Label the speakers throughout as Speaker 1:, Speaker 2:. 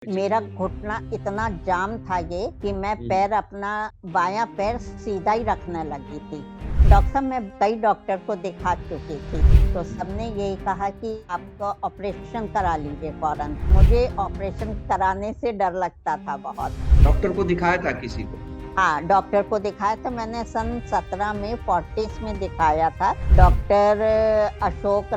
Speaker 1: मेरा घुटना इतना जाम था ये कि मैं पैर अपना बायां पैर सीधा ही रखने लगी थी। डॉक्टर साहब, मैं कई डॉक्टर को दिखा चुकी थी तो सबने यही कहा कि आपको ऑपरेशन करा लीजिए फौरन। मुझे ऑपरेशन कराने से डर लगता था बहुत।
Speaker 2: डॉक्टर को दिखाया था किसी को?
Speaker 1: हाँ, डॉक्टर को दिखाया था मैंने सन 17 में फोर्टिस में दिखाया था डॉक्टर अशोक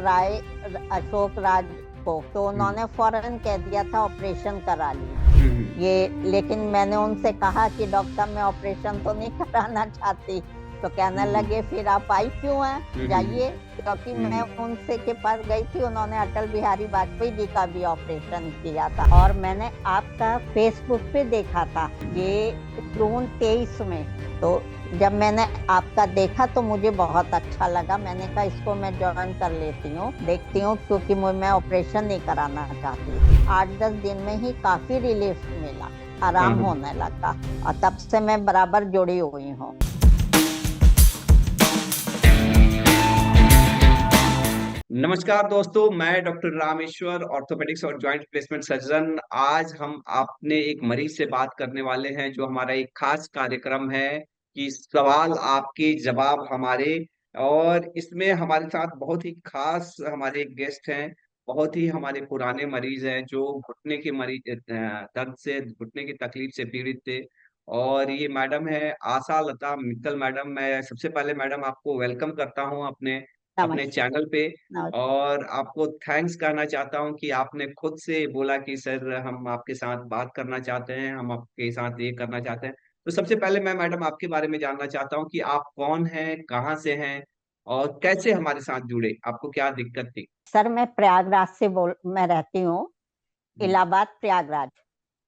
Speaker 1: राज को। तो उन्होंने फौरन कह दिया था ऑपरेशन करा ली ये। लेकिन मैंने उनसे कहा कि डॉक्टर साहब, मैं ऑपरेशन तो नहीं कराना चाहती। तो कहने लगे फिर आप आई क्यों हैं, जाइए। क्योंकि मैं उनसे के पास गई थी, उन्होंने अटल बिहारी वाजपेयी जी का भी ऑपरेशन किया था। और मैंने आपका फेसबुक पे देखा था ये जून 23 में। तो जब मैंने आपका देखा तो मुझे बहुत अच्छा लगा। मैंने कहा इसको मैं ज्वाइन कर लेती हूँ, देखती हूँ, क्योंकि मैं ऑपरेशन नहीं कराना चाहती। 8-10 दिन में ही काफी रिलीफ मिला, आराम होने लगा और तब से मैं बराबर जुड़ी हुई हूँ।
Speaker 2: नमस्कार दोस्तों, मैं डॉक्टर रामेश्वर, ऑर्थोपेडिक्स और जॉइंट रिप्लेसमेंट सर्जन। आज हम आपने एक मरीज से बात करने वाले हैं जो हमारा एक खास कार्यक्रम है कि सवाल आपके जवाब हमारे। और इसमें हमारे साथ बहुत ही खास हमारे गेस्ट हैं। बहुत ही हमारे पुराने मरीज हैं जो घुटने के मरीज दर्द से, घुटने की तकलीफ से पीड़ित थे। और ये मैडम है आशा लता मित्तल मैडम। मैं सबसे पहले मैडम आपको वेलकम करता हूँ अपने अपने
Speaker 1: नमस्ते।
Speaker 2: चैनल पे।
Speaker 1: नमस्ते।
Speaker 2: और आपको थैंक्स कहना चाहता हूँ कि आपने खुद से बोला कि सर हम आपके साथ बात करना चाहते हैं, हम आपके साथ ये करना चाहते हैं। तो सबसे पहले मैं मैडम आपके बारे में जानना चाहता हूँ कि आप कौन हैं, कहाँ से हैं और कैसे हमारे साथ जुड़े, आपको क्या दिक्कत थी?
Speaker 1: सर, मैं रहती हूँ
Speaker 2: हम्म,
Speaker 1: इलाहाबाद, प्रयागराज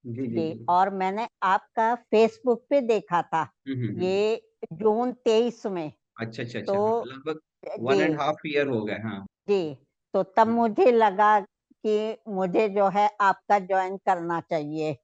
Speaker 2: जी जी
Speaker 1: जी।
Speaker 2: जी।
Speaker 1: और मैंने आपका फेसबुक पे देखा था
Speaker 2: हम्म।
Speaker 1: ये जून 23 में।
Speaker 2: अच्छा अच्छा अच्छा,
Speaker 1: तो
Speaker 2: हाँ लगभग वन
Speaker 1: जी
Speaker 2: एंड हाफ ईयर हो गए, हाँ।
Speaker 1: जी, तो तब
Speaker 2: हम्म,
Speaker 1: मुझे लगा कि मुझे जो है आपका ज्वाइन करना चाहिए।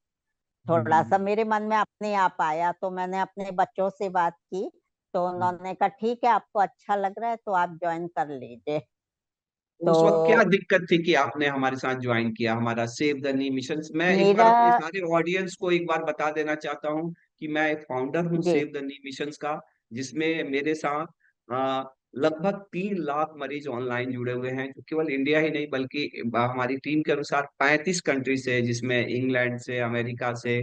Speaker 1: थोड़ा सा
Speaker 2: हम्म।
Speaker 1: मेरे मन में अपने आप आया तो मैंने अपने बच्चों से बात की। तो
Speaker 2: हम्म।
Speaker 1: उन्होंने कहा ठीक है, आपको अच्छा लग रहा है तो आप ज्वाइन कर लीजिए। तो
Speaker 2: उस वक्त क्या दिक्कत थी कि आपने हमारे साथ ज्वाइन किया हमारा सेव द नी मिशन? मैं एक बार
Speaker 1: मेरा
Speaker 2: अपने सारे ऑडियंस को एक बार बता देना चाहता हूँ कि मैं एक फाउंडर हूँ
Speaker 1: जी
Speaker 2: सेव द नी मिशन का, जिसमें मेरे साथ अ, लगभग 3 लाख मरीज ऑनलाइन जुड़े हुए हैं, जो केवल इंडिया ही नहीं बल्कि हमारी टीम के अनुसार 35 कंट्री से, जिसमें इंग्लैंड से, अमेरिका से,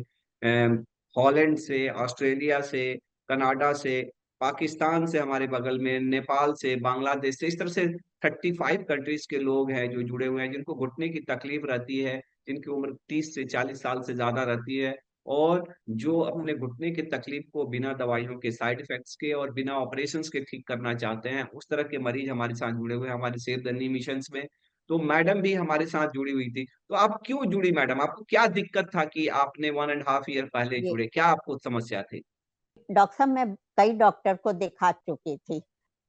Speaker 2: हॉलैंड से, ऑस्ट्रेलिया से, कनाडा से, पाकिस्तान से, हमारे बगल में नेपाल से, बांग्लादेश से, इस तरह से 35 कंट्रीज के लोग हैं जो जुड़े हुए हैं, जिनको घुटने की तकलीफ रहती है, जिनकी उम्र 30 से 40 साल से ज्यादा रहती है, और जो अपने घुटने की तकलीफ को बिना दवाइयों के, साइड इफेक्ट्स के और बिना ऑपरेशंस के ठीक करना चाहते हैं, उस तरह के मरीज हमारे साथ जुड़े हुए हैं हमारे सेव द नी मिशन में। तो मैडम भी हमारे साथ जुड़ी हुई थी। तो आप क्यों जुड़ी मैडम? आपको क्या दिक्कत था कि आपने वन एंड हाफ ईयर पहले
Speaker 1: जी,
Speaker 2: जुड़े? क्या आपको समस्या थी?
Speaker 1: डॉक्टर साहब, मैं कई डॉक्टर को दिखा चुकी थी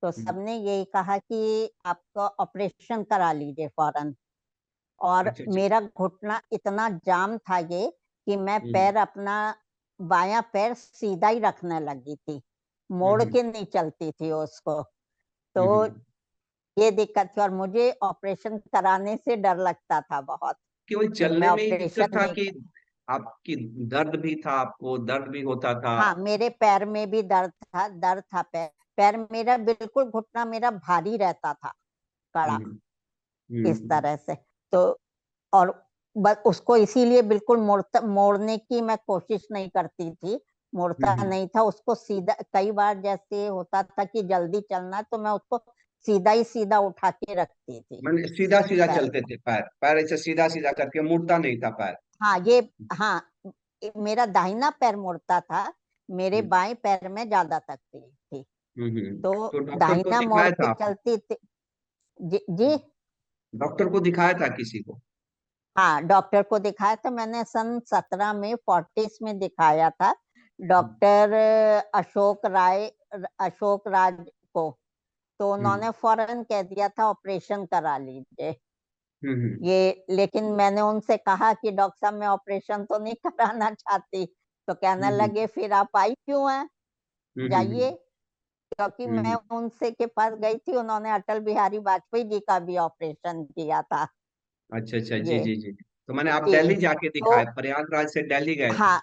Speaker 1: तो
Speaker 2: हम्म,
Speaker 1: सबने यही कहा कि आपका ऑपरेशन करा लीजिए फौरन। और
Speaker 2: अच्छा अच्छा।
Speaker 1: मेरा घुटना इतना जाम था ये कि मैं
Speaker 2: हम्म
Speaker 1: पैर अपना बायां पैर सीधा ही रखने लगी थी, मोड़
Speaker 2: हम्म
Speaker 1: के नहीं चलती थी उसको। तो
Speaker 2: हम्म।
Speaker 1: ये दिक्कत थी और मुझे ऑपरेशन कराने से डर लगता था बहुत
Speaker 2: केवल
Speaker 1: कि मैं
Speaker 2: चलने में ही दिक्कत
Speaker 1: ऑपरेशन
Speaker 2: था
Speaker 1: नहीं।
Speaker 2: कि आपकी दर्द भी था, आपको दर्द भी होता था?
Speaker 1: हाँ, मेरे पैर में भी दर्द था पैर पैर मेरा बिल्कुल, घुटना मेरा भारी रहता था, कड़ा,
Speaker 2: हम्म
Speaker 1: इस
Speaker 2: हम्म
Speaker 1: तरह से। तो और बस उसको इसीलिए बिल्कुल मोड़ने की मैं कोशिश नहीं करती थी, मुड़ता
Speaker 2: हम्म।
Speaker 1: नहीं था उसको सीधा। कई बार जैसे होता था कि जल्दी चलना है तो मैं उसको सीधा ही सीधा उठा के रखती थी
Speaker 2: मैंने सीधा सीधा
Speaker 1: पैर
Speaker 2: चलते
Speaker 1: को।
Speaker 2: थे, पैर पैर ऐसे सीधा सीधा करके, मुड़ता नहीं था पैर?
Speaker 1: हाँ हाँ, मेरा दाहिना पैर मुड़ता था, मेरे
Speaker 2: हम्म
Speaker 1: बाएं पैर में ज्यादा तकलीफ थी। तो
Speaker 2: तो डॉक्टर को
Speaker 1: दाहिना मोड़
Speaker 2: दिखाया
Speaker 1: के
Speaker 2: था आपने?
Speaker 1: चलती थी। जी
Speaker 2: डॉक्टर को दिखाया था किसी को?
Speaker 1: हाँ, डॉक्टर को दिखाया था मैंने सन 17 में फोर्टिस में दिखाया था डॉक्टर अशोक राज को। तो
Speaker 2: हम्म
Speaker 1: उन्होंने फौरन कह दिया था ऑपरेशन करा लीजिए
Speaker 2: हम्म
Speaker 1: ये। लेकिन मैंने उनसे कहा कि डॉक्टर साहब, मैं ऑपरेशन तो नहीं कराना चाहती। तो कहने
Speaker 2: हम्म
Speaker 1: लगे फिर आप आई क्यों हैं, जाइए।
Speaker 2: हम्म
Speaker 1: क्योंकि मैं
Speaker 2: हम्म।
Speaker 1: उनसे के पास गई थी, उन्होंने अटल बिहारी वाजपेयी जी का भी ऑपरेशन किया था
Speaker 2: अच्छा अच्छा, जी
Speaker 1: ये।
Speaker 2: जी जी। तो मैंने आप
Speaker 1: जी।
Speaker 2: दिल्ली जाके
Speaker 1: तो
Speaker 2: दिखाए, प्रयागराज से दिल्ली गए थे?
Speaker 1: हाँ,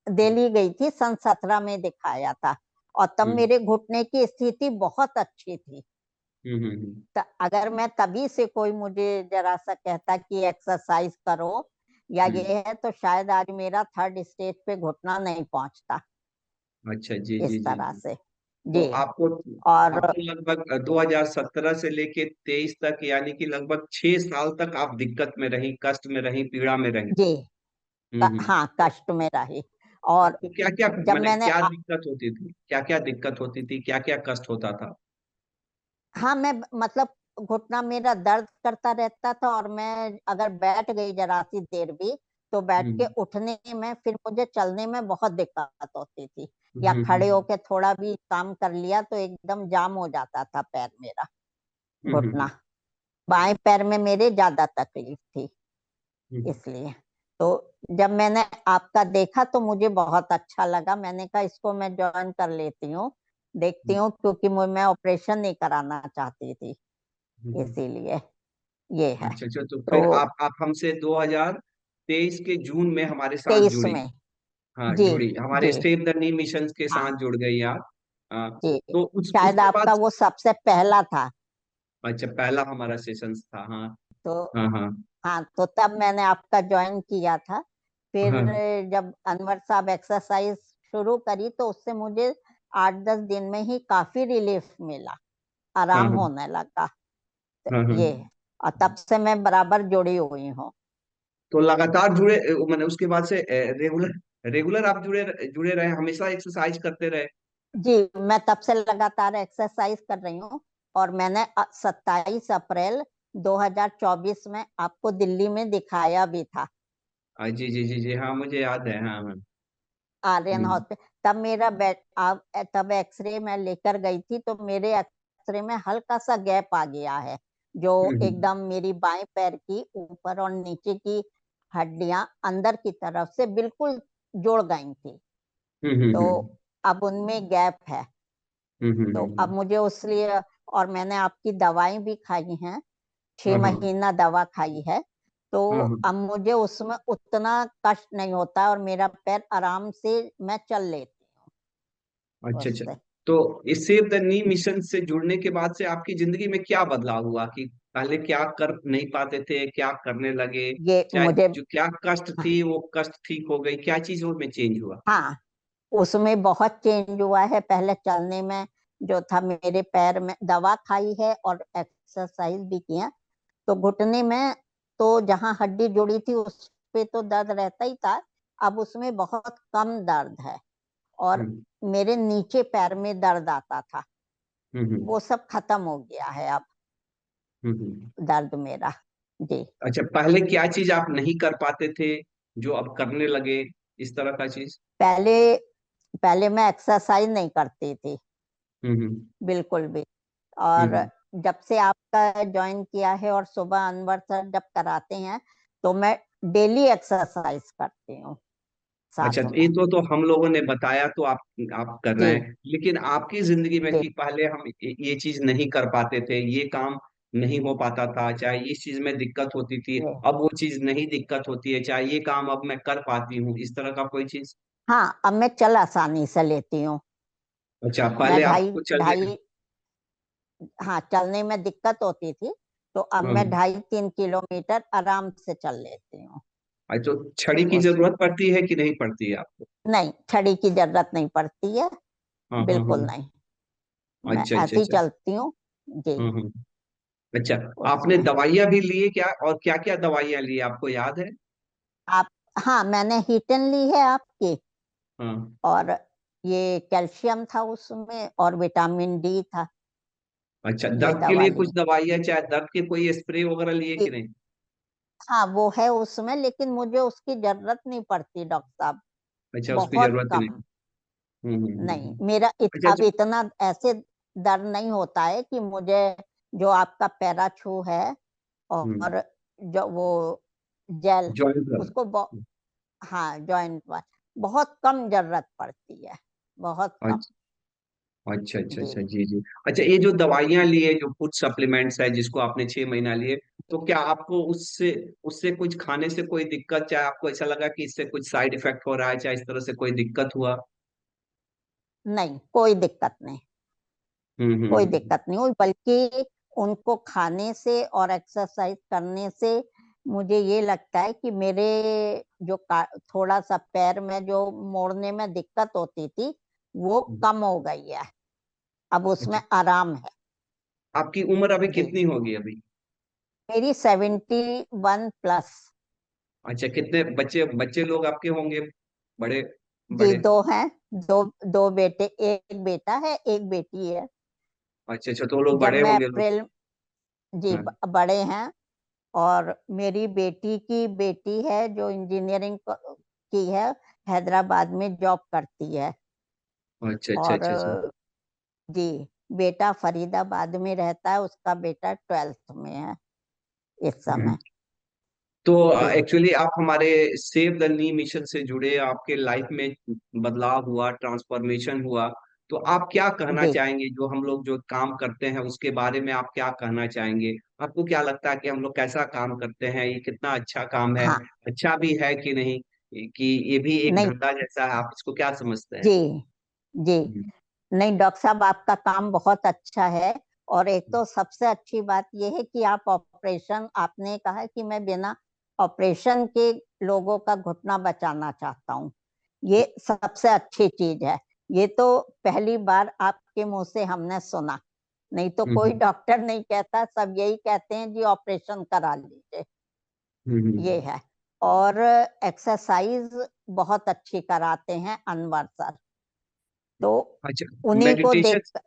Speaker 1: दिल्ली गई थी, सन 17 में दिखाया था। और तब
Speaker 2: हम्म
Speaker 1: मेरे घुटने की स्थिति बहुत अच्छी थी।
Speaker 2: हम्म।
Speaker 1: अगर मैं तभी से कोई मुझे जरा सा कहता कि एक्सरसाइज करो या
Speaker 2: हम्म।
Speaker 1: ये है, तो शायद आज मेरा थर्ड स्टेज पे घुटना नहीं पहुंचता
Speaker 2: अच्छा, जी जी
Speaker 1: इस
Speaker 2: जी
Speaker 1: तरह
Speaker 2: जी।
Speaker 1: से।
Speaker 2: तो
Speaker 1: जी।
Speaker 2: आपको
Speaker 1: और
Speaker 2: आपको लगभग 2017 से लेके 23 तक, यानी कि लगभग 6 साल तक आप दिक्कत में रही, कष्ट में रही, पीड़ा में रही।
Speaker 1: जी,
Speaker 2: हम्म।
Speaker 1: हाँ, कष्ट में रही। और
Speaker 2: आपको क्या क्या,
Speaker 1: जब
Speaker 2: मैंने
Speaker 1: मैंने
Speaker 2: क्या दिक्कत होती थी, क्या क्या दिक्कत होती थी, क्या क्या कष्ट होता था?
Speaker 1: हाँ, मैं मतलब घुटना मेरा दर्द करता रहता था, और मैं अगर बैठ गई जरा सी देर भी, तो बैठ के
Speaker 2: हम्म
Speaker 1: उठने में फिर मुझे चलने में बहुत दिक्कत होती थी। या
Speaker 2: हम्म
Speaker 1: खड़े
Speaker 2: हम्म
Speaker 1: होके थोड़ा भी काम कर लिया तो एकदम जाम हो जाता था पैर मेरा,
Speaker 2: हम्म हम्म
Speaker 1: घुटना।
Speaker 2: हम्म
Speaker 1: बाएं पैर में मेरे ज्यादा तकलीफ थी,
Speaker 2: हम्म
Speaker 1: इसलिए। तो जब मैंने आपका देखा तो मुझे बहुत अच्छा लगा, मैंने कहा इसको मैं ज्वाइन कर लेती हूँ, देखती
Speaker 2: हम्म
Speaker 1: हूँ, क्योंकि मैं ऑपरेशन नहीं कराना चाहती थी,
Speaker 2: हम्म।
Speaker 1: इसीलिए। ये है।
Speaker 2: अच्छा अच्छा, तो
Speaker 1: तो
Speaker 2: फिर आप हमसे 2023 के जून में हमारे साथ
Speaker 1: 23
Speaker 2: जुड़ी।
Speaker 1: में।
Speaker 2: हाँ,
Speaker 1: जी।
Speaker 2: जुड़ी, हमारे
Speaker 1: जी।
Speaker 2: स्टेप द नी मिशन के
Speaker 1: हाँ।
Speaker 2: साथ जुड़ गई आप। हाँ,
Speaker 1: जी,
Speaker 2: तो उस
Speaker 1: शायद
Speaker 2: उसके बाद।
Speaker 1: आपका वो सबसे पहला था।
Speaker 2: अच्छा, पहला हमारा सेशन था, हाँ।
Speaker 1: तो
Speaker 2: हाँ हाँ
Speaker 1: हाँ, तो तब मैंने आपका ज्वाइन किया था। फिर
Speaker 2: हाँ
Speaker 1: जब अनवर साहब एक्सरसाइज शुरू करी तो उससे मुझे 8-10 दिन में ही काफी रिलीफ मिला,
Speaker 2: हाँ
Speaker 1: आराम
Speaker 2: हाँ
Speaker 1: होने लगा। तो
Speaker 2: हाँ हाँ।
Speaker 1: ये है। और तब से मैं बराबर जुड़ी हुई हूँ।
Speaker 2: तो लगातार जुड़े, मैंने उसके बाद से रेगुलर रेगुलर आप जुड़े जुड़े रहे, हमेशा एक्सरसाइज करते रहे?
Speaker 1: जी, मैं तब से लगातार एक्सरसाइज कर रही हूँ। और मैंने 27 अप्रैल 2024 में आपको दिल्ली में दिखाया भी था,
Speaker 2: जी जी जी जी, हाँ मुझे याद है, हाँ हाँ।
Speaker 1: आर्यन
Speaker 2: हम्म
Speaker 1: हॉस्पिटल। तब मेरा तब एक्सरे मैं लेकर गई थी, तो मेरे एक्सरे में हल्का सा गैप आ गया है, जो
Speaker 2: हम्म
Speaker 1: एकदम मेरी बाएं पैर की ऊपर और नीचे की हड्डियां अंदर की तरफ से बिल्कुल जुड़ गई थी।
Speaker 2: हम्म हम्म
Speaker 1: तो
Speaker 2: हम्म
Speaker 1: अब उनमें गैप है। तो अब
Speaker 2: हम्म।
Speaker 1: मुझे उसलिए, और मैंने आपकी दवाई भी खाई हैं, छह
Speaker 2: हाँ हाँ
Speaker 1: महीना दवा खाई है। तो
Speaker 2: हाँ हाँ।
Speaker 1: अब मुझे उसमें उतना कष्ट नहीं होता, और मेरा पैर आराम से मैं चल लेती हूँ
Speaker 2: अच्छा अच्छा।
Speaker 1: उससे।
Speaker 2: तो इस सेव द नी मिशन से जुड़ने के बाद से आपकी जिंदगी में क्या बदलाव हुआ, कि पहले क्या कर नहीं पाते थे, क्या करने लगे?
Speaker 1: ये
Speaker 2: चाहे
Speaker 1: मुझे,
Speaker 2: जो क्या कष्ट थी वो कष्ट ठीक हो गई, क्या चीज में चेंज हुआ?
Speaker 1: हाँ, उसमें बहुत चेंज हुआ है। पहले चलने में जो था, मेरे पैर में दवा खाई है और एक्सरसाइज भी किया, तो घुटने में तो जहाँ हड्डी जुड़ी थी उस पे तो दर्द रहता ही था। अब उसमें बहुत कम दर्द है। और
Speaker 2: हम्म
Speaker 1: मेरे नीचे पैर में दर्द आता था,
Speaker 2: हम्म
Speaker 1: वो सब खत्म हो गया है अब,
Speaker 2: हम्म।
Speaker 1: दर्द मेरा। जी।
Speaker 2: अच्छा, पहले क्या चीज आप नहीं कर पाते थे जो अब करने लगे, इस तरह का चीज?
Speaker 1: पहले पहले मैं एक्सरसाइज नहीं करती थी,
Speaker 2: हम्म
Speaker 1: बिल्कुल भी। और
Speaker 2: हम्म।
Speaker 1: जब से आपका ज्वाइन किया है और सुबह अनवर सर जब कराते हैं, तो मैं डेली एक्सरसाइज करती हूँ
Speaker 2: अच्छा,
Speaker 1: साथ
Speaker 2: तो ये
Speaker 1: में।
Speaker 2: तो हम लोगों ने बताया, तो आप कर रहे
Speaker 1: जी।
Speaker 2: हैं, लेकिन आपकी जिंदगी में
Speaker 1: जी।
Speaker 2: कि पहले हम ये चीज नहीं कर पाते थे, ये काम नहीं हो पाता था, चाहे इस चीज में दिक्कत होती थी,
Speaker 1: जी।
Speaker 2: अब वो चीज नहीं दिक्कत होती है, चाहे ये काम अब मैं कर पाती हूँ, इस तरह का कोई चीज?
Speaker 1: हाँ, अब मैं चल आसानी से लेती हूँ।
Speaker 2: अच्छा,
Speaker 1: मैं
Speaker 2: पहले
Speaker 1: ढाई
Speaker 2: आपको चलने में।
Speaker 1: ढाई हाँ, चलने में दिक्कत होती थी, तो अब मैं
Speaker 2: हाँ।
Speaker 1: 2.5-3 किलोमीटर आराम से चल लेती हूँ
Speaker 2: अच्छा, तो छड़ी की
Speaker 1: उसमें।
Speaker 2: जरूरत पड़ती है कि नहीं पड़ती है आपको?
Speaker 1: नहीं, छड़ी की जरूरत नहीं पड़ती है,
Speaker 2: हाँ हाँ हाँ।
Speaker 1: बिल्कुल नहीं। मैं
Speaker 2: अच्छा अच्छा
Speaker 1: ऐसे ही
Speaker 2: अच्छा।
Speaker 1: चलती हूँ। जी।
Speaker 2: हाँ हाँ। अच्छा, आपने
Speaker 1: उसमें
Speaker 2: दवाइयाँ भी ली क्या, और क्या क्या दवाइयाँ ली, आपको याद है?
Speaker 1: आप, हाँ, मैंने हीटन ली है आपकी।
Speaker 2: हाँ।
Speaker 1: और ये कैल्शियम था उसमें, और विटामिन डी था।
Speaker 2: अच्छा,
Speaker 1: ये
Speaker 2: दर्द के
Speaker 1: दवा
Speaker 2: लिए
Speaker 1: ली।
Speaker 2: कुछ दवाइयाँ, चाहे दर्द के कोई स्प्रे वगैरह लिए कि नहीं?
Speaker 1: हाँ, वो है उसमें, लेकिन मुझे उसकी जरूरत नहीं पड़ती डॉक्टर साहब,
Speaker 2: अच्छा, उसकी
Speaker 1: बहुत
Speaker 2: जरूरत नहीं।
Speaker 1: कम। नहीं, मेरा
Speaker 2: अच्छा
Speaker 1: अब
Speaker 2: अच्छा।
Speaker 1: इतना ऐसे दर्द नहीं होता है कि मुझे, जो आपका पैराछू है और जो वो जेल,
Speaker 2: जॉइंट
Speaker 1: उसको हाँ, जॉइंट पर बहुत कम जरूरत पड़ती है, बहुत कम।
Speaker 2: अच्छा अच्छा अच्छा
Speaker 1: जी।
Speaker 2: अच्छा, जी जी। अच्छा, ये जो दवाइयाँ लिए, जो फूड सप्लीमेंट्स है जिसको आपने 6 महीना लिए, तो क्या आपको उससे उससे कुछ खाने से कोई दिक्कत, चाहे आपको ऐसा लगा कि इससे कुछ साइड इफेक्ट हो रहा है, चाहे इस तरह से कोई दिक्कत हुआ?
Speaker 1: नहीं, कोई दिक्कत नहीं, कोई
Speaker 2: हम्म।
Speaker 1: दिक्कत नहीं हुई, बल्कि उनको खाने से और एक्सरसाइज करने से मुझे ये लगता है कि मेरे जो थोड़ा सा पैर में जो मोड़ने में दिक्कत होती थी वो
Speaker 2: हम्म।
Speaker 1: कम हो गई है, अब
Speaker 2: अच्छा,
Speaker 1: उसमें आराम है।
Speaker 2: आपकी उम्र अभी
Speaker 1: जी,
Speaker 2: कितनी होगी अभी?
Speaker 1: मेरी 71+।
Speaker 2: अच्छा, कितने बच्चे बच्चे लोग आपके होंगे? बड़े
Speaker 1: जी,
Speaker 2: बड़े?
Speaker 1: दो हैं, दो दो बेटे, एक बेटा है, एक बेटी है।
Speaker 2: अच्छा अच्छा, तो वो लोग
Speaker 1: जब
Speaker 2: बड़े
Speaker 1: मैं
Speaker 2: होंगे लोग।
Speaker 1: अप्रैल जी
Speaker 2: हाँ।
Speaker 1: बड़े हैं। और मेरी बेटी की बेटी है जो इंजीनियरिंग की है, हैदराबाद में जॉब करती है।
Speaker 2: अच्छा अच्छा
Speaker 1: और
Speaker 2: अच्छा अच्छा।
Speaker 1: जी, बेटा फरीदाबाद में रहता है, उसका बेटा 12th में है इस
Speaker 2: हम्म।
Speaker 1: समय।
Speaker 2: तो
Speaker 1: जी।
Speaker 2: एक्चुअली आप हमारे सेव द नी मिशन से जुड़े, आपके लाइफ में बदलाव हुआ, ट्रांसफॉर्मेशन हुआ, तो आप क्या कहना
Speaker 1: जी।
Speaker 2: चाहेंगे? जो हम लोग जो काम करते हैं उसके बारे में आप क्या कहना चाहेंगे? आपको क्या लगता है कि हम लोग कैसा काम करते हैं, ये कितना अच्छा काम है,
Speaker 1: हाँ।
Speaker 2: अच्छा भी है कि नहीं, कि ये भी एक
Speaker 1: नहीं।
Speaker 2: धंधा जैसा है? आप इसको क्या समझते हैं?
Speaker 1: जी। जी।
Speaker 2: हम्म।
Speaker 1: नहीं डॉक्टर साहब, आपका काम बहुत अच्छा है। और एक तो सबसे अच्छी बात यह है कि आप ऑपरेशन, आपने कहा कि मैं बिना ऑपरेशन के लोगों का घुटना बचाना चाहता हूँ, ये सबसे अच्छी चीज है। ये तो पहली बार आपके मुंह से हमने सुना, नहीं तो कोई
Speaker 2: हम्म।
Speaker 1: डॉक्टर नहीं कहता, सब यही कहते हैं जी ऑपरेशन करा लीजिए। ये
Speaker 2: हम्म।
Speaker 1: है। और एक्सरसाइज बहुत अच्छी कराते हैं अनवर सर, तो
Speaker 2: अच्छा,
Speaker 1: उन्हीं को
Speaker 2: मेडिटेशन,
Speaker 1: देख।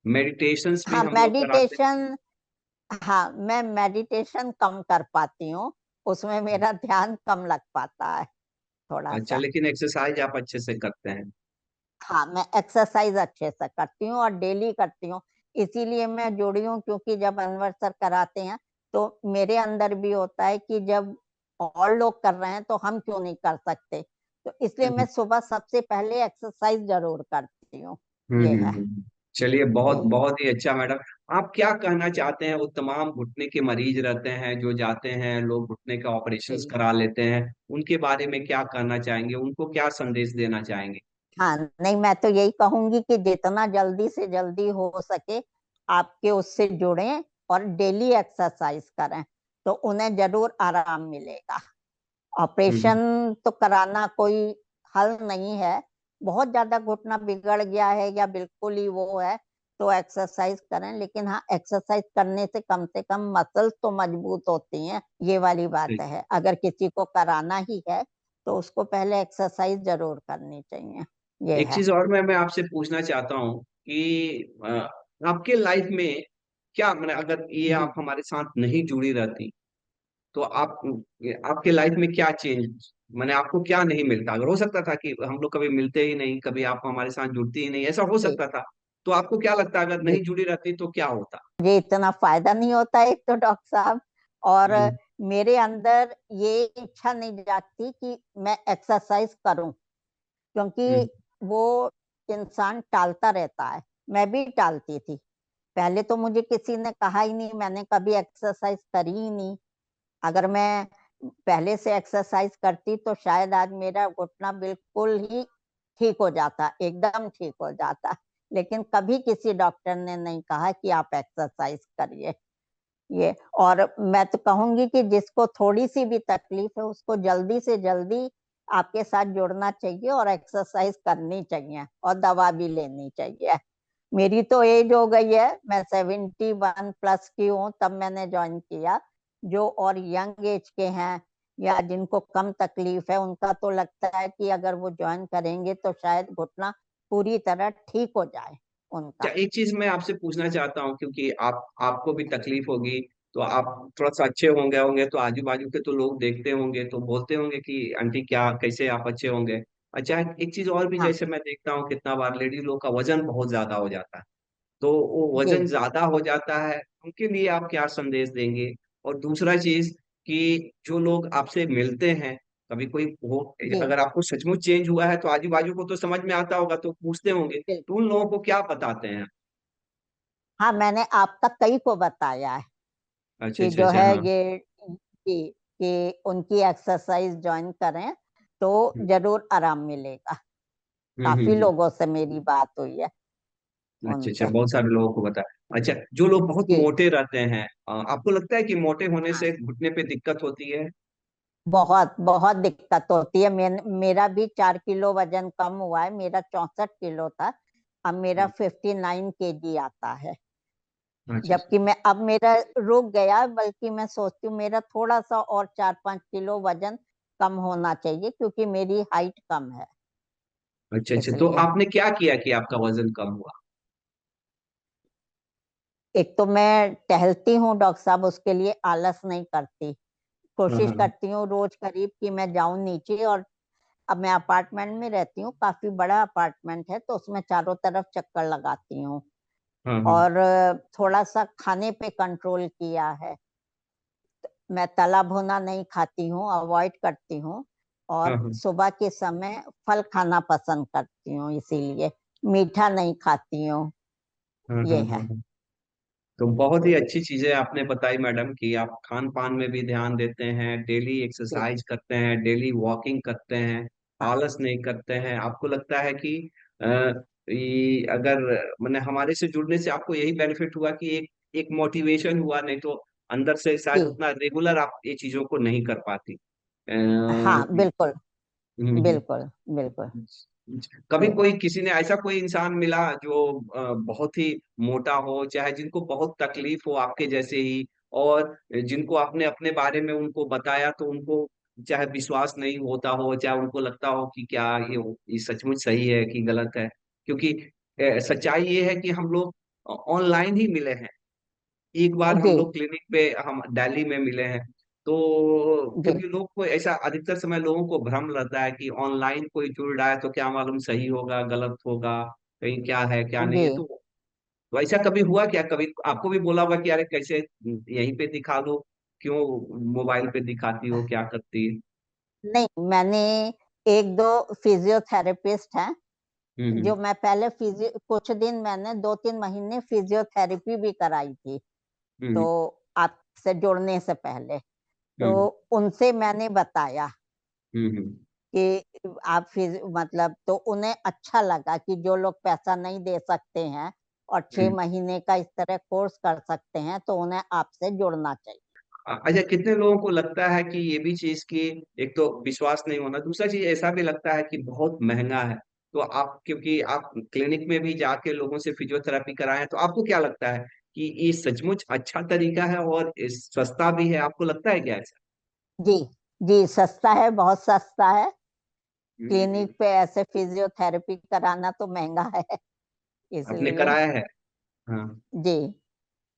Speaker 2: मेडिटेशंस भी
Speaker 1: हाँ
Speaker 2: हम लोग कराते
Speaker 1: मेडिटेशन, हाँ मैं मेडिटेशन कम कर पाती हूँ, उसमें
Speaker 2: हैं?
Speaker 1: मेरा ध्यान कम लग पाता है थोड़ा
Speaker 2: अच्छा,
Speaker 1: सा।
Speaker 2: लेकिन एक्सरसाइज आप अच्छे से करते हैं?
Speaker 1: हाँ मैं एक्सरसाइज अच्छे से करती हूँ और डेली करती हूँ, इसीलिए मैं जुड़ी हूँ, क्योंकि जब अनवर सर कराते हैं तो मेरे अंदर भी होता है कि जब और लोग कर रहे हैं तो हम क्यों नहीं कर सकते, तो इसलिए मैं सुबह सबसे पहले एक्सरसाइज जरूर करती हूँ। ये है।
Speaker 2: चलिए, बहुत
Speaker 1: जी।
Speaker 2: बहुत ही अच्छा मैडम। आप क्या कहना चाहते हैं वो तमाम घुटने के मरीज रहते हैं जो जाते हैं, लोग घुटने का ऑपरेशंस
Speaker 1: जी।
Speaker 2: करा लेते हैं, उनके बारे में क्या कहना चाहेंगे? उनको क्या संदेश देना चाहेंगे?
Speaker 1: हाँ नहीं, मैं तो यही कहूंगी कि जितना जल्दी से जल्दी हो सके आपके उससे जुड़ें और डेली एक्सरसाइज करें, तो उन्हें जरूर आराम मिलेगा।
Speaker 2: हम्म।
Speaker 1: ऑपरेशन तो कराना कोई हल नहीं है, बहुत ज्यादा घुटना बिगड़ गया है या बिल्कुल ही वो है तो एक्सरसाइज करें, लेकिन हाँ एक्सरसाइज करने से कम मसल्स तो मजबूत होती हैं, ये वाली बात
Speaker 2: ठीक।
Speaker 1: है। अगर किसी को कराना ही है तो उसको पहले एक्सरसाइज जरूर करनी चाहिए। ये
Speaker 2: एक
Speaker 1: है।
Speaker 2: चीज और मैं आपसे पूछना चाहता हूँ कि आपके लाइफ में क्या, मैंने अगर ये
Speaker 1: जी।
Speaker 2: आप हमारे साथ नहीं जुड़ी रहती तो आप, आपके लाइफ में क्या चेंज, मैंने आपको क्या नहीं मिलता? अगर हो सकता था कि हम लोग कभी मिलते ही नहीं, कभी आप हमारे साथ जुड़ती ही नहीं, ऐसा हो
Speaker 1: जी।
Speaker 2: सकता था, तो आपको क्या लगता है अगर
Speaker 1: जी,
Speaker 2: नहीं जुड़ी रहती तो क्या होता?
Speaker 1: मुझे इतना फायदा नहीं होता एक तो डॉक्टर साहब, और
Speaker 2: हम्म।
Speaker 1: मेरे अंदर ये इच्छा नहीं जागती कि मैं एक्सरसाइज करूं, क्योंकि
Speaker 2: हम्म।
Speaker 1: वो इंसान टालता रहता है, मैं भी टालती थी। पहले तो मुझे किसी ने कहा ही नहीं, मैंने कभी एक्सरसाइज करी ही नहीं। अगर मैं पहले से एक्सरसाइज करती तो शायद आज मेरा घुटना बिल्कुल ही ठीक हो जाता, एकदम ठीक हो जाता, लेकिन कभी किसी डॉक्टर ने नहीं कहा कि आप एक्सरसाइज करिए। ये, और मैं तो कहूंगी कि जिसको थोड़ी सी भी तकलीफ है उसको जल्दी से जल्दी आपके साथ जुड़ना चाहिए और एक्सरसाइज करनी चाहिए और दवा भी लेनी चाहिए। मेरी तो एज हो गई है, मैं 71+ की हूँ तब मैंने ज्वाइन किया। जो और यंग एज के हैं या जिनको कम तकलीफ है उनका तो लगता है कि अगर वो ज्वाइन करेंगे तो शायद घुटना पूरी तरह ठीक हो जाए
Speaker 2: अच्छा,
Speaker 1: उनका।
Speaker 2: एक चीज मैं आपसे पूछना चाहता हूँ, क्योंकि आप, आपको भी तकलीफ होगी, तो आप थोड़ा सा अच्छे होंगे होंगे तो आजू बाजू के तो लोग देखते होंगे तो बोलते होंगे कि आंटी क्या, कैसे आप अच्छे होंगे? अच्छा, एक चीज और भी,
Speaker 1: हाँ।
Speaker 2: जैसे मैं देखता हूँ कितना बार लेडी लोग का वजन बहुत ज्यादा हो जाता है, तो वो
Speaker 1: जी।
Speaker 2: वजन ज्यादा हो जाता है, उनके लिए आप क्या संदेश देंगे? और दूसरा चीज कि जो लोग आपसे मिलते हैं, कभी कोई हो,
Speaker 1: जी
Speaker 2: अगर आपको सचमुच चेंज हुआ है तो आजू बाजू को तो समझ में आता होगा, तो पूछते होंगे,
Speaker 1: बिल्कुल।
Speaker 2: तो उन लोगों को क्या बताते हैं?
Speaker 1: हाँ, मैंने आप तक कई को बताया है
Speaker 2: अच्छा
Speaker 1: कि
Speaker 2: अच्छा
Speaker 1: जो
Speaker 2: अच्छा,
Speaker 1: है
Speaker 2: हाँ।
Speaker 1: ये कि उनकी एक्सरसाइज ज्वाइन करें तो
Speaker 2: हम्म
Speaker 1: जरूर आराम मिलेगा।
Speaker 2: हम्म
Speaker 1: काफी
Speaker 2: हम्म,
Speaker 1: लोगों से मेरी बात हुई है
Speaker 2: अच्छा अच्छा,
Speaker 1: उनसे।
Speaker 2: बहुत सारे लोगों को बता। अच्छा, जो लोग बहुत
Speaker 1: जी
Speaker 2: मोटे रहते हैं, आपको लगता है कि मोटे होने
Speaker 1: हाँ,
Speaker 2: से घुटने पे दिक्कत होती है?
Speaker 1: बहुत बहुत दिक्कत होती है। मेरा भी 4 किलो वजन कम हुआ है। मेरा 64 किलो था, अब मेरा 59 kg आता है।
Speaker 2: अच्छा अच्छा।
Speaker 1: जबकि मैं अब मेरा रुक गया, बल्कि मैं सोचती हूँ मेरा थोड़ा सा और 4-5 किलो वजन कम होना चाहिए, क्योंकि मेरी हाइट कम है
Speaker 2: अच्छा अच्छा, तो
Speaker 1: इसलिए।
Speaker 2: आपने क्या किया कि आपका वजन कम हुआ?
Speaker 1: एक तो मैं टहलती हूँ डॉक्टर साहब, उसके लिए आलस नहीं करती।
Speaker 2: हाँ
Speaker 1: कोशिश
Speaker 2: हाँ
Speaker 1: करती हूँ रोज करीब कि मैं जाऊं नीचे। और अब मैं अपार्टमेंट में रहती हूँ, काफी बड़ा अपार्टमेंट है, तो उसमें चारों तरफ चक्कर लगाती हूँ।
Speaker 2: हाँ हाँ
Speaker 1: और थोड़ा सा खाने पे कंट्रोल किया है। मैं तला भुना नहीं खाती हूँ, अवॉइड करती हूँ।
Speaker 2: हाँ
Speaker 1: और
Speaker 2: हाँ
Speaker 1: सुबह के समय फल खाना पसंद करती हूँ, इसीलिए मीठा नहीं खाती हूँ।
Speaker 2: हाँ हाँ
Speaker 1: ये
Speaker 2: हाँ
Speaker 1: है।
Speaker 2: हाँ। तो बहुत ही
Speaker 1: तो
Speaker 2: अच्छी चीजें आपने बताई मैडम, कि आप खान पान में भी ध्यान देते हैं, डेली
Speaker 1: जी
Speaker 2: एक्सरसाइज करते हैं, डेली वॉकिंग करते हैं,
Speaker 1: हाँ
Speaker 2: आलस नहीं करते हैं। आपको लगता है कि अ, अगर मैंने हमारे से जुड़ने से आपको यही बेनिफिट हुआ कि एक मोटिवेशन हुआ, नहीं तो अंदर से शायद
Speaker 1: जी
Speaker 2: उतना रेगुलर आप ये चीजों को नहीं कर पाती।
Speaker 1: हाँ, बिल्कुल
Speaker 2: हम्म।
Speaker 1: बिल्कुल बिल्कुल।
Speaker 2: कभी
Speaker 1: तो
Speaker 2: कोई किसी ने ऐसा कोई इंसान मिला जो बहुत ही मोटा हो, चाहे जिनको बहुत तकलीफ हो आपके जैसे ही, और जिनको आपने अपने बारे में उनको बताया तो उनको चाहे विश्वास नहीं होता हो, चाहे उनको लगता हो कि क्या ये सचमुच सही है कि गलत है? क्योंकि सच्चाई ये है कि हम लोग ऑनलाइन ही मिले हैं। एक बार हम
Speaker 1: जी
Speaker 2: लोग क्लिनिक पे हम दिल्ली में मिले हैं, तो
Speaker 1: जी
Speaker 2: क्योंकि लोग को ऐसा अधिकतर समय लोगों को भ्रम रहता है कि ऑनलाइन कोई जुड़ रहा है तो क्या मालूम सही होगा गलत होगा, कहीं क्या है क्या नहीं
Speaker 1: जी।
Speaker 2: है। तो ऐसा कभी हुआ क्या, कभी आपको भी बोला होगा कि अरे कैसे यहीं पे दिखा लो, क्यों मोबाइल पे दिखाती हो, क्या करती है?
Speaker 1: नहीं, मैंने एक दो फिजियोथेरेपिस्ट हैं जो
Speaker 2: हम्म
Speaker 1: मैं पहले फिजियो कुछ दिन मैंने 2-3 महीने फिजियोथेरेपी भी कराई थी। तो
Speaker 2: हम्म
Speaker 1: आपसे जुड़ने से पहले तो
Speaker 2: हम्म
Speaker 1: उनसे मैंने बताया
Speaker 2: हम्म
Speaker 1: कि आप फिर मतलब, तो उन्हें अच्छा लगा कि जो लोग पैसा नहीं दे सकते हैं और छह
Speaker 2: हम्म।
Speaker 1: महीने का इस तरह कोर्स कर सकते हैं, तो उन्हें आपसे जुड़ना चाहिए।
Speaker 2: अच्छा, कितने लोगों को लगता है कि ये भी चीज की, एक तो विश्वास नहीं होना, दूसरा चीज ऐसा भी लगता है कि बहुत महंगा है। तो आप, क्योंकि आप क्लिनिक में भी जाके लोगों से फिजियोथेरेपी कराए हैं, तो आपको क्या लगता है कि ये सचमुच अच्छा तरीका है और सस्ता भी है? आपको लगता है क्या ऐसा?
Speaker 1: जी जी, सस्ता है, बहुत सस्ता है।
Speaker 2: हम्म,
Speaker 1: क्लिनिक पे ऐसे फिजियोथेरेपी कराना तो महंगा है
Speaker 2: आपने
Speaker 1: इसलिए।
Speaker 2: कराया है? हाँ।
Speaker 1: जी।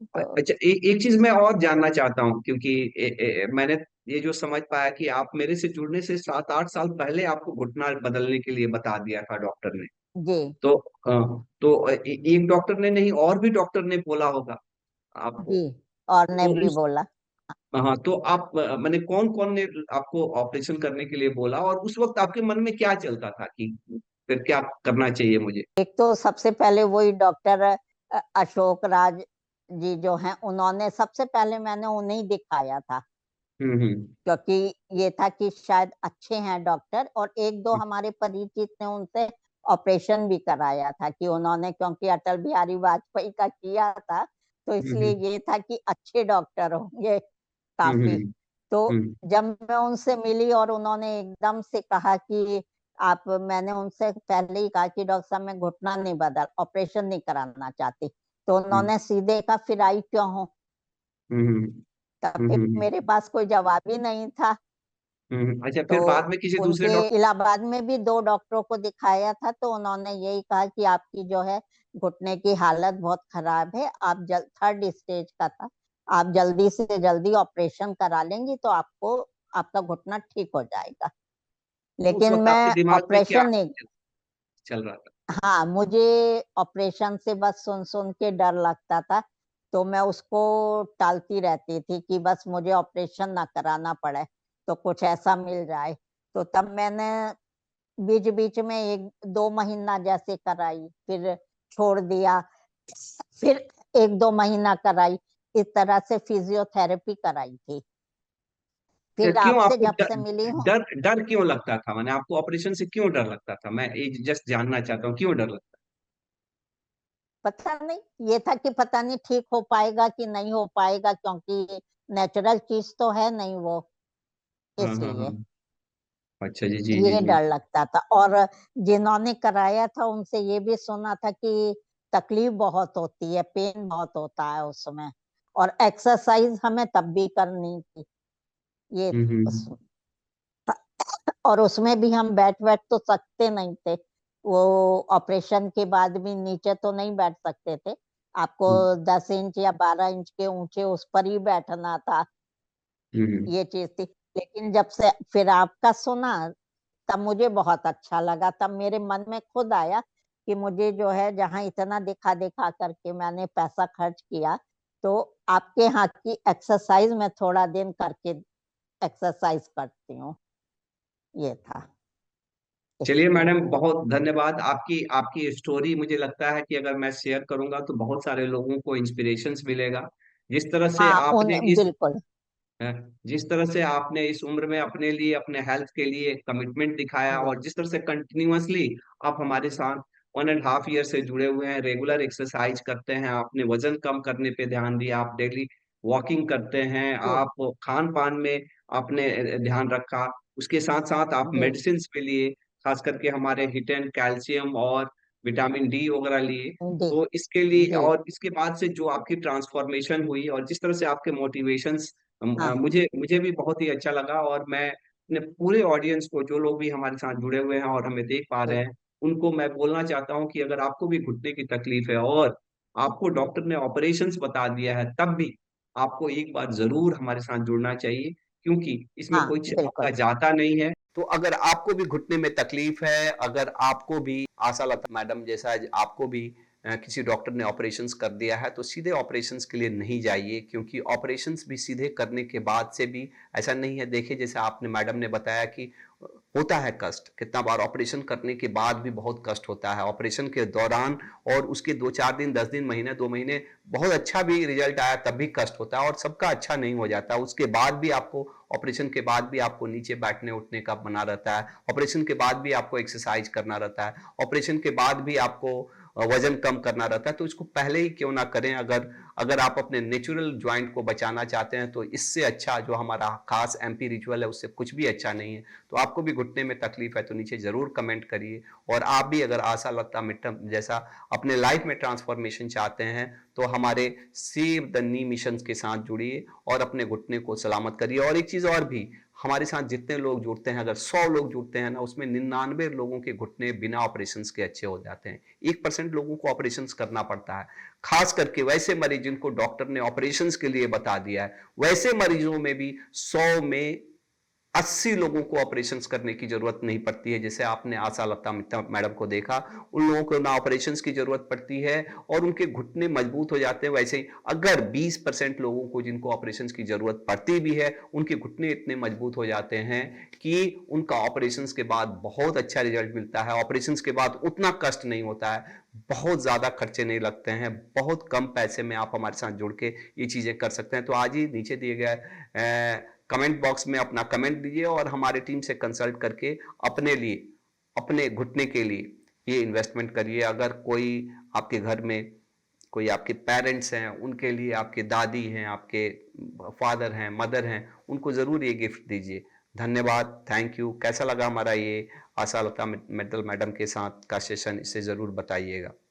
Speaker 1: तो
Speaker 2: अच्छा, एक चीज मैं और जानना चाहता हूँ, क्योंकि मैंने ये जो समझ पाया कि आप मेरे से जुड़ने से 7-8 साल पहले आपको घुटना बदलने के लिए बता दिया था डॉक्टर ने।
Speaker 1: जी
Speaker 2: तो तो एक डॉक्टर ने नहीं, और भी डॉक्टर ने बोला होगा आपको?
Speaker 1: जी, और ने
Speaker 2: तो
Speaker 1: भी
Speaker 2: उस,
Speaker 1: बोला।
Speaker 2: हाँ, तो आप मैंने कौन कौन ने आपको ऑपरेशन करने के लिए बोला, और उस वक्त आपके मन में क्या चलता था कि फिर क्या करना चाहिए मुझे?
Speaker 1: एक तो सबसे पहले वही डॉक्टर अशोक राज जी जो हैं, उन्होंने सबसे पहले मैंने उन्हें दिखाया था,
Speaker 2: हम्म।
Speaker 1: क्योंकि ये था कि शायद अच्छे हैं डॉक्टर। और एक दो हमारे परिचित ने उनसे ऑपरेशन भी कराया था, कि उन्होंने क्योंकि अटल बिहारी वाजपेयी का किया था, तो इसलिए
Speaker 2: हम्म
Speaker 1: ये था कि अच्छे डॉक्टर होंगे काफी।
Speaker 2: हम्म
Speaker 1: तो
Speaker 2: हम्म
Speaker 1: जब मैं उनसे मिली और उन्होंने एकदम से कहा कि आप, मैंने उनसे पहले ही कहा कि डॉक्टर साहब मैं घुटना नहीं बदल ऑपरेशन नहीं कराना चाहती, तो
Speaker 2: हम्म
Speaker 1: उन्होंने सीधे कहा फिर आई क्यों हो।
Speaker 2: हम्म
Speaker 1: तब फिर मेरे पास कोई जवाब ही नहीं था।
Speaker 2: अच्छा,
Speaker 1: तो
Speaker 2: फिर बाद में किसी दूसरे
Speaker 1: उनके
Speaker 2: डॉक्टर?
Speaker 1: इलाहाबाद में भी दो डॉक्टरों को दिखाया था, तो उन्होंने यही कहा कि आपकी जो है घुटने की हालत बहुत खराब है, आप थर्ड स्टेज का था, आप जल्दी से जल्दी ऑपरेशन करा लेंगी तो आपको आपका घुटना ठीक हो जाएगा।
Speaker 2: उस
Speaker 1: लेकिन
Speaker 2: वक्त आपके
Speaker 1: मैं
Speaker 2: दिमाग में क्या
Speaker 1: ऑपरेशन नहीं।
Speaker 2: चल रहा था?
Speaker 1: हाँ, मुझे ऑपरेशन से बस सुन सुन के डर लगता था, तो मैं उसको टालती रहती थी कि बस मुझे ऑपरेशन ना कराना पड़े, तो कुछ ऐसा मिल जाए। तो तब मैंने बीच बीच में 1-2 महीना जैसे कराई, फिर छोड़ दिया, फिर 1-2 महीना कराई, इस तरह से फिजियोथेरेपी कराई थी। फिर
Speaker 2: क्यों
Speaker 1: आपसे
Speaker 2: आपको
Speaker 1: जब से मिली हूँ,
Speaker 2: डर डर क्यों लगता था? मैंने आपको ऑपरेशन से क्यों डर लगता था? मैं जस्ट जानना चाहता हूँ, क्यों डर लगता?
Speaker 1: पता नहीं, ये था कि पता नहीं ठीक हो पाएगा कि नहीं हो पाएगा, क्योंकि नेचुरल चीज तो है नहीं वो,
Speaker 2: हाँ हाँ हाँ।
Speaker 1: इसलिए
Speaker 2: अच्छा जी जी जी
Speaker 1: ये
Speaker 2: जी।
Speaker 1: डर लगता था। और जिन्होंने कराया था उनसे ये भी सुना था कि तकलीफ बहुत होती है, पेन बहुत होता है उसमें, और एक्सरसाइज हमें तब भी करनी थी। ये उस,
Speaker 2: हम्म।
Speaker 1: और उसमें भी हम बैठ बैठ तो सकते नहीं थे। वो ऑपरेशन के बाद भी नीचे तो नहीं बैठ सकते थे, आपको
Speaker 2: हम्म
Speaker 1: 10 इंच या 12 इंच के ऊंचे उस पर ही बैठना था।
Speaker 2: हम्म
Speaker 1: ये चीज थी। लेकिन जब से फिर आपका सुना, तब मुझे बहुत अच्छा लगा। तब मेरे मन में खुद आया कि मुझे जो है, जहाँ इतना दिखा दिखा करके मैंने पैसा खर्च किया, तो आपके यहाँ की एक्सरसाइज में थोड़ा दिन करके एक्सरसाइज करती हूँ। ये था
Speaker 2: चलिए
Speaker 1: इसलिए।
Speaker 2: मैडम, बहुत धन्यवाद। आपकी आपकी स्टोरी मुझे लगता है कि अगर मैं शेयर करूंगा तो बहुत सारे लोगों को इंस्पिरेशंस मिलेगा। जिस तरह से
Speaker 1: हाँ,
Speaker 2: आपने
Speaker 1: उन
Speaker 2: इस
Speaker 1: बिल्कुल।
Speaker 2: अ, जिस तरह से आपने इस उम्र में अपने लिए, अपने हेल्थ के लिए कमिटमेंट दिखाया,
Speaker 1: जी
Speaker 2: और जिस तरह से कंटिन्यूअसली आप हमारे साथ 1.5 ईयर से जुड़े हुए हैं, रेगुलर एक्सरसाइज करते हैं, आपने वजन कम करने पे ध्यान दिया, आप डेली वॉकिंग करते हैं,
Speaker 1: जी
Speaker 2: आप खान पान में आपने ध्यान रखा, उसके साथ साथ आप
Speaker 1: जी
Speaker 2: मेडिसिन पे लिए, खास करके हमारे हिटन कैल्शियम और विटामिन डी वगैरह लिए।
Speaker 1: जी
Speaker 2: तो इसके लिए,
Speaker 1: जी।
Speaker 2: और इसके बाद से जो आपकी ट्रांसफॉर्मेशन हुई और जिस तरह से आपके मोटिवेशंस,
Speaker 1: हाँ
Speaker 2: मुझे मुझे भी बहुत ही अच्छा लगा, और मैं अपने पूरे ऑडियंस को, जो लोग भी हमारे साथ जुड़े हुए हैं और हमें देख पा
Speaker 1: जी
Speaker 2: रहे हैं, उनको मैं बोलना चाहता हूँ कि अगर आपको भी घुटने की तकलीफ है और आपको डॉक्टर ने ऑपरेशंस बता दिया है, तब भी आपको एक बार ज़रूर हमारे साथ जुड़ना चाहिए, क्योंकि इसमें
Speaker 1: हाँ
Speaker 2: कुछ आपका
Speaker 1: बिल्कुल।
Speaker 2: जाता नहीं है। तो अगर आपको भी घुटने में तकलीफ है, अगर आपको भी आशा लता मैडम जैसा आपको भी किसी डॉक्टर ने ऑपरेशंस कर दिया है, तो सीधे ऑपरेशंस के लिए नहीं जाइए, क्योंकि ऑपरेशंस भी सीधे करने के बाद से भी ऐसा नहीं है। देखिए, जैसे आपने मैडम ने बताया कि होता है कष्ट, कितना बार ऑपरेशन करने के बाद भी बहुत कष्ट होता है, ऑपरेशन के दौरान और उसके 2-4 दिन, 10 दिन, महीने, 2 महीने बहुत अच्छा भी रिजल्ट आया तब भी कष्ट होता है, और सबका अच्छा नहीं हो जाता। उसके बाद भी आपको, ऑपरेशन के बाद भी आपको नीचे बैठने उठने का बना रहता है, ऑपरेशन के बाद भी आपको एक्सरसाइज करना रहता है, ऑपरेशन के बाद भी आपको वजन कम करना रहता है। तो इसको पहले ही क्यों ना करें? अगर अगर आप अपने नेचुरल ज्वाइंट को बचाना चाहते हैं, तो इससे अच्छा जो हमारा खास एमपी रिचुअल है, उससे कुछ भी अच्छा नहीं है। तो आपको भी घुटने में तकलीफ है तो नीचे जरूर कमेंट करिए। और आप भी अगर आशा लता मिट्टम जैसा अपने लाइफ में ट्रांसफॉर्मेशन चाहते हैं, तो हमारे सेव द नी मिशन के साथ जुड़िए और अपने घुटने को सलामत करिए। और एक चीज और भी, हमारे साथ जितने लोग जुड़ते हैं, अगर 100 लोग जुड़ते हैं ना, उसमें 99 लोगों के घुटने बिना ऑपरेशन के अच्छे हो जाते हैं। 1% लोगों को ऑपरेशन करना पड़ता है, खास करके वैसे मरीज जिनको डॉक्टर ने ऑपरेशन के लिए बता दिया है। वैसे मरीजों में भी 100 में 80 लोगों को ऑपरेशन करने की जरूरत नहीं पड़ती है। जैसे आपने आशा लता मित्तल मैडम को देखा, उन लोगों को ना ऑपरेशन की जरूरत पड़ती है और उनके घुटने मजबूत हो जाते हैं। वैसे ही अगर 20% लोगों को जिनको ऑपरेशन की जरूरत पड़ती भी है, उनके घुटने इतने मजबूत हो जाते हैं कि उनका ऑपरेशन के बाद बहुत अच्छा रिजल्ट मिलता है। ऑपरेशन के बाद उतना कष्ट नहीं होता है, बहुत ज्यादा खर्चे नहीं लगते हैं, बहुत कम पैसे में आप हमारे साथ जुड़ के ये चीजें कर सकते हैं। तो आज ही नीचे दिए गए कमेंट बॉक्स में अपना कमेंट दीजिए और हमारे टीम से कंसल्ट करके अपने लिए, अपने घुटने के लिए ये इन्वेस्टमेंट करिए। अगर कोई आपके घर में कोई आपके पेरेंट्स हैं, उनके लिए, आपके दादी हैं, आपके फादर हैं, मदर हैं, उनको जरूर ये गिफ्ट दीजिए। धन्यवाद, थैंक यू। कैसा लगा हमारा ये आशा लता मित्तल मैडम के साथ का सेशन, इसे जरूर बताइएगा।